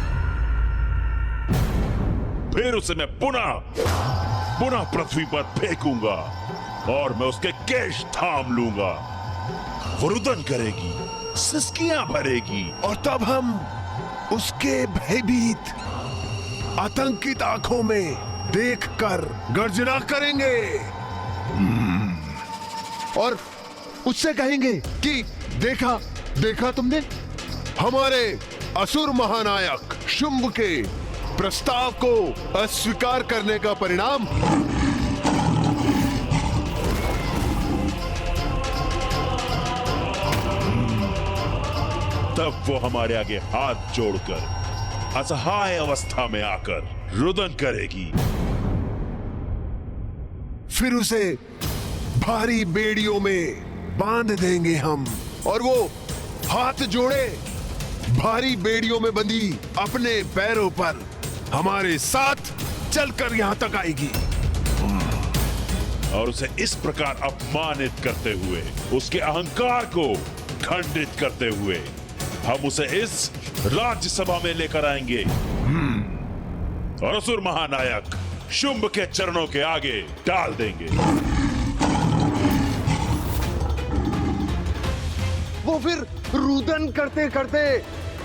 फिर उसे मैं पुनः पृथ्वी पर फेंकूंगा और मैं उसके केश थाम लूंगा। वो रुदन करेगी, सिसकियां भरेगी और तब हम उसके भयभीत आतंकित आंखों में देखकर गर्जना करेंगे और उससे कहेंगे कि देखा तुमने हमारे असुर महानायक शुंभ के प्रस्ताव को अस्वीकार करने का परिणाम। तब वो हमारे आगे हाथ जोड़कर असहाय अवस्था में आकर रुदन करेगी। फिर उसे भारी बेड़ियों में बांध देंगे हम और वो हाथ जोड़े भारी बेड़ियों में बंधी अपने पैरों पर हमारे साथ चलकर यहां तक आएगी और उसे इस प्रकार अपमानित करते हुए, उसके अहंकार को खंडित करते हुए हम उसे इस राज्यसभा में लेकर आएंगे और असुर महानायक शुंभ के चरणों के आगे डाल देंगे। वो फिर रुदन करते करते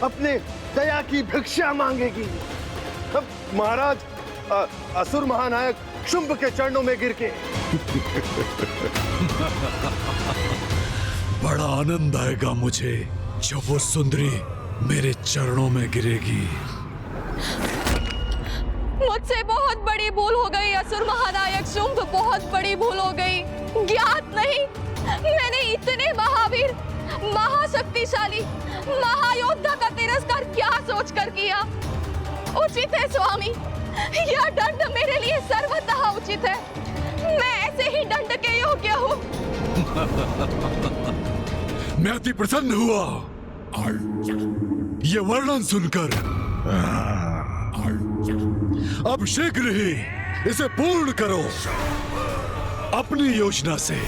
अपने दया की भिक्षा मांगेगी। अब महाराज असुर महानायक शुंभ के चरणों में गिर के बड़ा आनंद आएगा मुझे जब वो सुंदरी मेरे चरणों में गिरेगी। मुझसे बहुत बड़ी भूल हो गई असुर महानायक शुंभ, बहुत बड़ी भूल हो गई। ज्ञात नहीं मैंने इतने महावीर, महाशक्तिशाली, महायोद्धा का तिरस्कार क्या सोचकर किया। उचित है स्वामी, यह दंड मेरे लिए सर्वतः उचित है। मैं ऐसे ही दंड के योग्य हूँ। मैं अति प्रसन्न हुआ ये वर्णन सुनकर। अब शीघ्र ही इसे पूर्ण करो अपनी योजना से।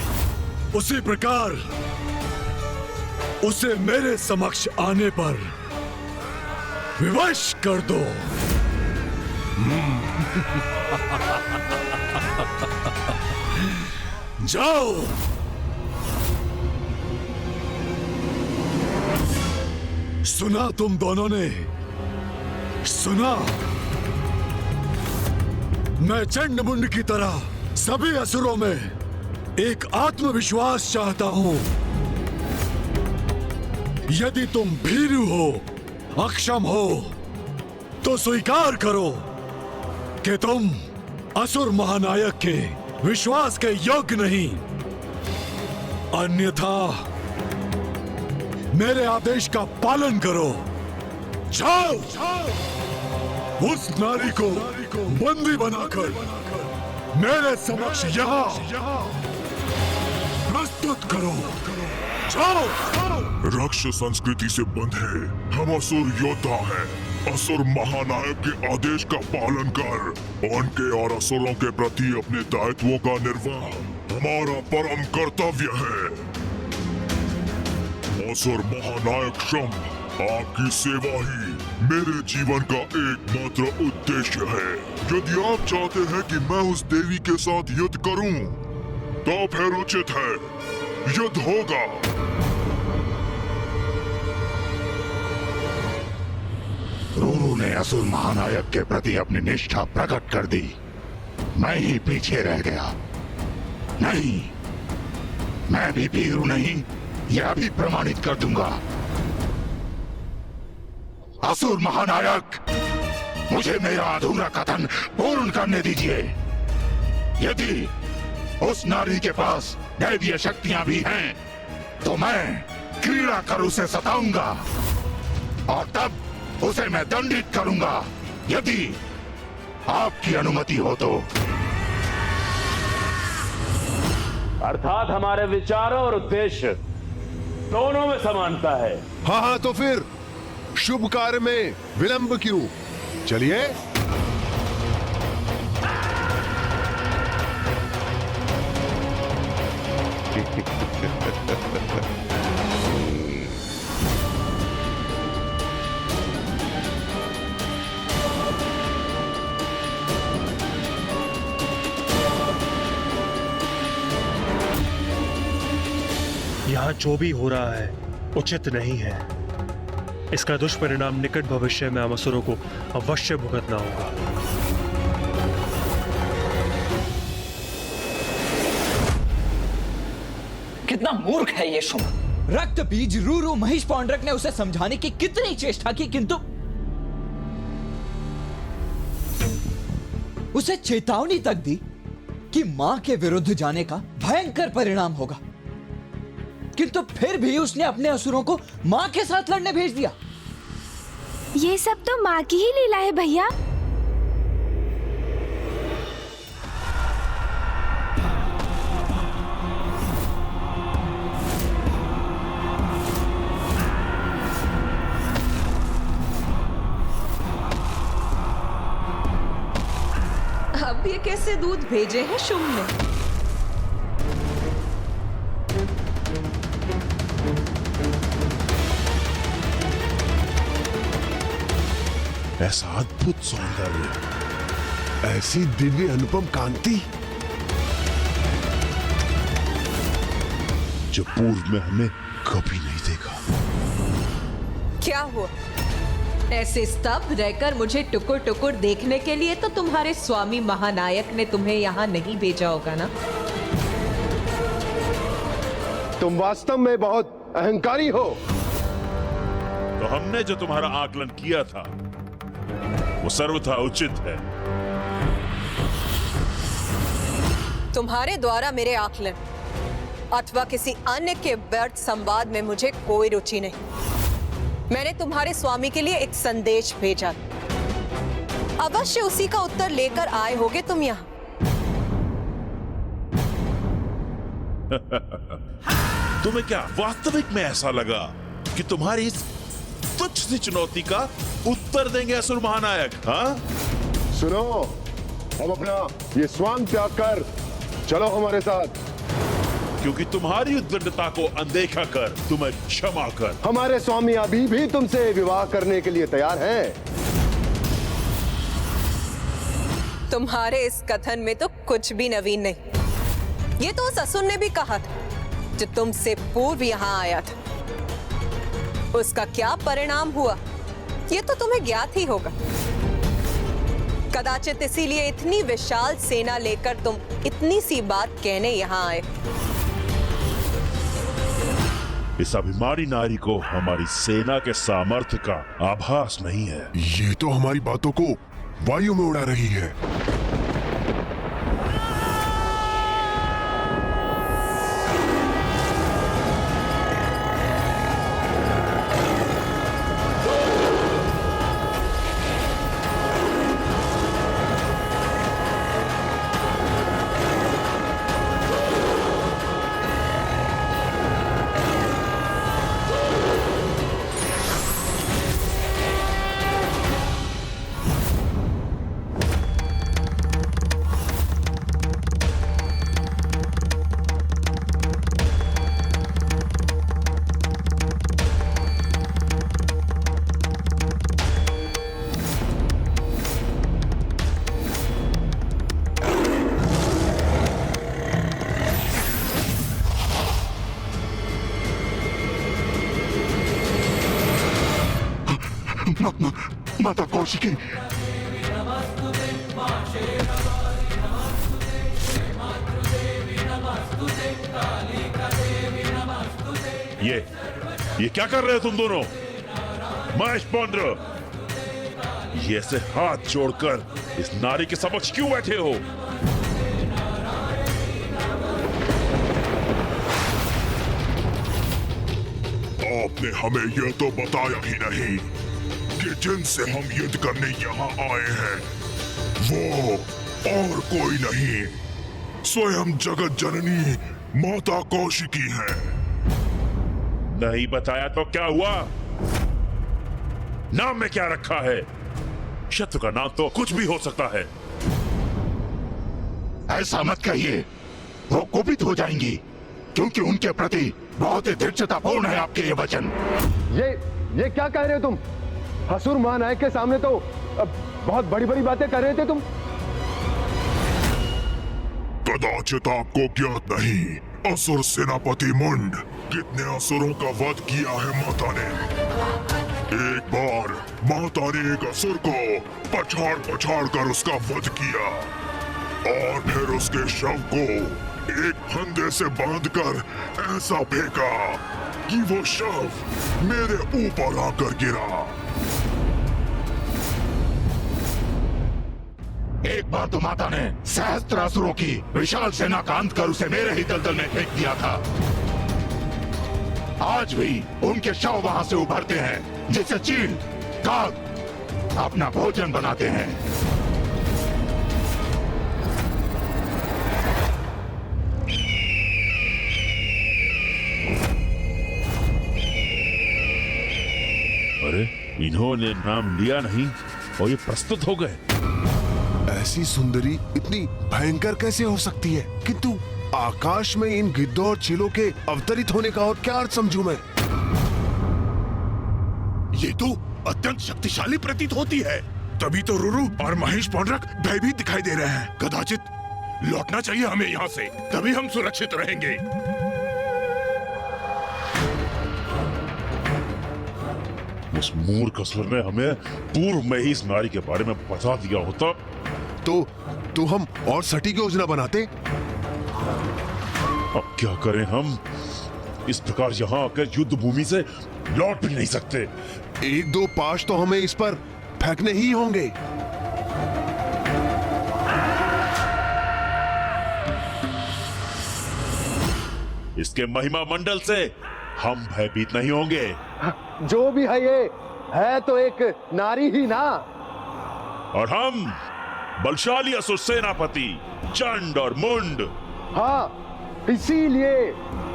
उसी प्रकार उसे मेरे समक्ष आने पर विवश कर दो। जाओ। सुना तुम दोनों ने, सुना। मैं चंडमुंड की तरह सभी असुरों में एक आत्मविश्वास चाहता हूं। यदि तुम भीरू हो, अक्षम हो, तो स्वीकार करो कि तुम असुर महानायक के विश्वास के योग्य नहीं। अन्यथा मेरे आदेश का पालन करो। जाओ, उस नारी को बंदी बनाकर मेरे समक्ष यहाँ प्रस्तुत करो। जाओ। राक्षस संस्कृति से बंधे हम असुर योद्धा हैं। असुर महानायक के आदेश का पालन कर उनके और असुरों के प्रति अपने दायित्वों का निर्वाह हमारा परम कर्तव्य है। असुर महानायक शुंभ, आपकी सेवा ही मेरे जीवन का एकमात्र उद्देश्य है। यदि आप चाहते हैं कि मैं उस देवी के साथ युद्ध करूं, तो फिर उचित है, युद्ध होगा। तूने असुर महानायक के प्रति अपनी निष्ठा प्रकट कर दी, मैं ही पीछे रह गया। नहीं, मैं भी भीरू नहीं, यह भी प्रमाणित कर दूंगा। असुर महानायक, मुझे मेरा अधूरा कथन पूर्ण करने दीजिए। यदि उस नारी के पास दैवीय शक्तियां भी हैं, तो मैं क्रीड़ा कर उसे सताऊंगा और तब उसे मैं दंडित करूंगा, यदि आपकी अनुमति हो तो। अर्थात हमारे विचारों और उद्देश्य दोनों में समानता है। हाँ हाँ, तो फिर शुभ कार्य में विलंब क्यों? चलिए। यहाँ जो भी हो रहा है उचित नहीं है। इसका दुष्परिणाम निकट भविष्य में हम असुरों को अवश्य भुगतना होगा। कितना मूर्ख है ये शुंभ। रक्त बीज रूरू महिष पौंड्रक ने उसे समझाने की कितनी चेष्टा की, किंतु उसे चेतावनी तक दी कि मां के विरुद्ध जाने का भयंकर परिणाम होगा, किंतु फिर भी उसने अपने असुरों को मां के साथ लड़ने भेज दिया। ये सब तो माँ की ही लीला है भैया। अब ये कैसे दूध भेजे हैं शुंभ ने? ऐसा अद्भुत सौंदर्य, ऐसी दिव्य अनुपम कांति जो पूर्व में हमने कभी नहीं देखा। क्या हुआ? ऐसे स्तब्ध रहकर मुझे टुकुर टुकुर देखने के लिए तो तुम्हारे स्वामी महानायक ने तुम्हें यहाँ नहीं भेजा होगा ना? तुम वास्तव में बहुत अहंकारी हो। तो हमने जो तुम्हारा आकलन किया था वो सर्वथा उचित है। तुम्हारे द्वारा मेरे आकलन अथवा किसी अन्य के व्यर्थ संवाद में मुझे कोई रुचि नहीं। मैंने तुम्हारे स्वामी के लिए एक संदेश भेजा, अवश्य उसी का उत्तर लेकर आए होगे तुम यहाँ। तुम्हें क्या वास्तविक में ऐसा लगा कि तुम्हारी इस तुच्छ सी चुनौती का उत्तर देंगे असुर महानायक? हाँ, सुनो, अब अपना ये स्वांग त्याग कर चलो हमारे साथ, क्योंकि तुम्हारी उद्दंडता को अनदेखा कर, तुम्हें क्षमा कर, हमारे स्वामी अभी भी तुमसे विवाह करने के लिए तैयार हैं। तुम्हारे इस कथन में तो कुछ भी नवीन नहीं। ये तो उस असुर ने भी कहा था जो तुमसे पूर्व यहाँ आया था। उसका क्या परिणाम हुआ ये तो तुम्हें ज्ञात ही होगा। कदाचित इसीलिए इतनी विशाल सेना लेकर तुम इतनी सी बात कहने यहाँ आए। इस अभिमानी नारी को हमारी सेना के सामर्थ्य का आभास नहीं है। ये तो हमारी बातों को वायु में उड़ा रही है। माता कौशिकी, ये क्या कर रहे हो तुम दोनों? महेश पौंड्र, ये ऐसे हाथ जोड़कर इस नारी के समक्ष क्यों बैठे हो? आपने हमें यह तो बताया ही नहीं कि जिनसे हम युद्ध करने यहाँ आए हैं वो और कोई नहीं, स्वयं जगत जननी माता कौशिकी है। नहीं बताया तो क्या हुआ? नाम में क्या रखा है? शत्रु का नाम तो कुछ भी हो सकता है। ऐसा मत कहिए, वो कुपित हो जाएंगी, क्योंकि उनके प्रति बहुत ही दृढ़तापूर्ण है आपके ये वचन। ये क्या कह रहे हो तुम? असुर महानायक के सामने तो बहुत बड़ी बड़ी बातें कर रहे थे तुम। कदाचित आपको ज्ञात नहीं, असुर सेनापति मुंड कितने असुरों का वध किया है माता ने। एक बार माता ने एक असुर को पछाड़ पछाड़ कर उसका वध किया और फिर उसके शव को एक फंदे से बांधकर ऐसा फेंका कि वो शव मेरे ऊपर आकर गिरा। एक बार तो माता ने सहस्त्र असुरों की विशाल सेना का अंत कर उसे मेरे ही दलदल में फेंक दिया था। आज भी उनके शव वहां से उभरते हैं, जिसे चील काग अपना भोजन बनाते हैं। अरे इन्होंने नाम लिया नहीं और ये प्रस्तुत हो गए। ऐसी सुंदरी इतनी भयंकर कैसे हो सकती है? किंतु आकाश में इन गिद्धों और चीलों के अवतरित होने का और क्या अर्थ समझूं मैं? ये तो अत्यंत शक्तिशाली प्रतीत होती है। तभी तो रुरु और महेश पौंड्रक भयभीत दिखाई दे रहे हैं। कदाचित लौटना चाहिए हमें यहाँ से, तभी हम सुरक्षित रहेंगे। उस मूर्ख असुर ने हमें पूर्व में ही इस नारी के बारे में बता दिया होता तो हम और सटीक योजना बनाते। अब क्या करें हम? इस प्रकार यहाँ आकर युद्ध भूमि से लौट भी नहीं सकते। एक दो पाश तो हमें इस पर फेंकने ही होंगे। इसके महिमा मंडल से हम भयभीत नहीं होंगे। जो भी है ये है तो एक नारी ही ना। और हम बलशाली असुर सेनापति चंड और मुंड। हाँ, इसीलिए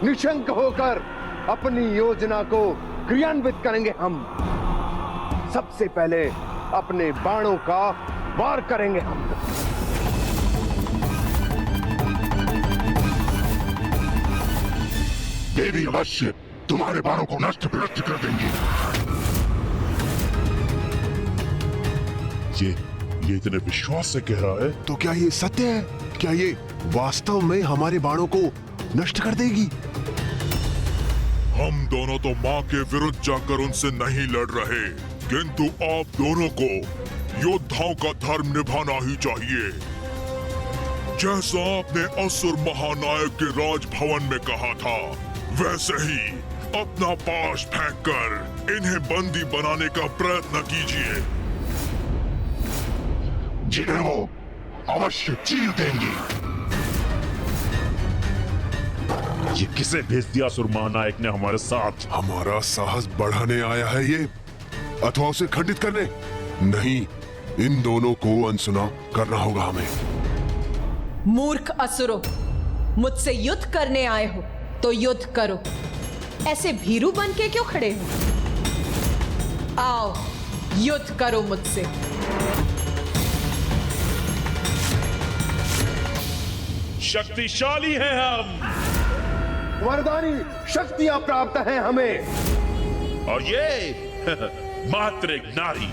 निशंक होकर अपनी योजना को क्रियान्वित करेंगे। हम सबसे पहले अपने बाणों का वार करेंगे। हम देवी अवश्य तुम्हारे बाणों को नष्ट भ्रष्ट कर देंगी। ये इतने विश्वास से कह रहा है तो क्या ये सत्य है? क्या ये वास्तव में हमारे बाणों को नष्ट कर देगी? हम दोनों तो माँ के विरुद्ध जाकर उनसे नहीं लड़ रहे, किंतु आप दोनों को योद्धाओं का धर्म निभाना ही चाहिए। जैसा आपने असुर महानायक के राजभवन में कहा था, वैसे ही अपना पाश फेंककर इन्हें बंदी बनाने का प्रयत्न कीजिए, जिन्हें वो अवश्य चीर देंगी। ये किसे भेज दिया असुर महानायक ने हमारे साथ? हमारा साहस बढ़ाने आया है ये, अथवा उसे खंडित करने? नहीं, इन दोनों को अनसुना करना होगा हमें। मूर्ख असुरों, मुझसे युद्ध करने आए हो तो युद्ध करो। ऐसे भीरू बन के क्यों खड़े हो? आओ, युद्ध करो मुझसे। शक्तिशाली हैं हम, वरदानी शक्तियां प्राप्त हैं हमें। और ये मात्र एक नारी,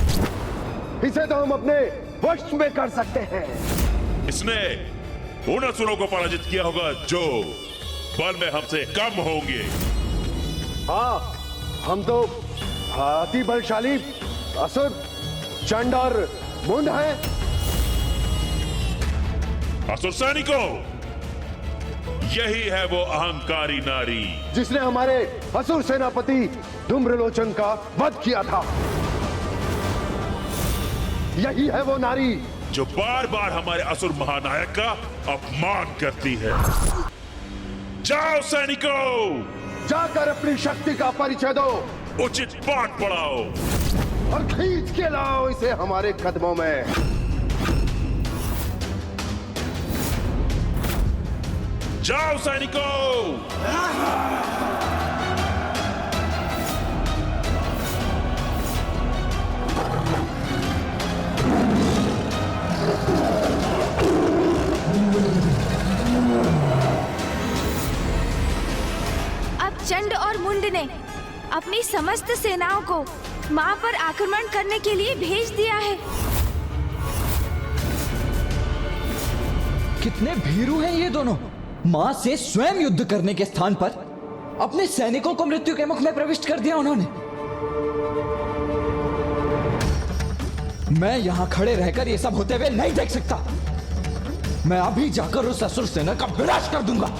इसे तो हम अपने वश में कर सकते हैं। इसने उन असुरों को पराजित किया होगा जो बल में हमसे कम होंगे। हाँ, हम तो अति बलशाली असुर चंड और मुंड हैं। असुर सैनिकों, यही है वो अहंकारी नारी जिसने हमारे असुर सेनापति धूम्रलोचन का वध किया था। यही है वो नारी जो बार बार हमारे असुर महानायक का अपमान करती है। जाओ सैनिकों, जाकर अपनी शक्ति का परिचय दो, उचित पाठ पढ़ाओ और खींच के लाओ इसे हमारे कदमों में। जाओ सैनिकों। अब चंड और मुंड ने अपनी समस्त सेनाओं को माँ पर आक्रमण करने के लिए भेज दिया है। कितने भीरू हैं ये दोनों। माँ से स्वयं युद्ध करने के स्थान पर अपने सैनिकों को मृत्यु के मुख में प्रविष्ट कर दिया उन्होंने। मैं यहां खड़े रहकर ये सब होते हुए नहीं देख सकता। मैं अभी जाकर उस असुर सेना का विनाश कर दूंगा।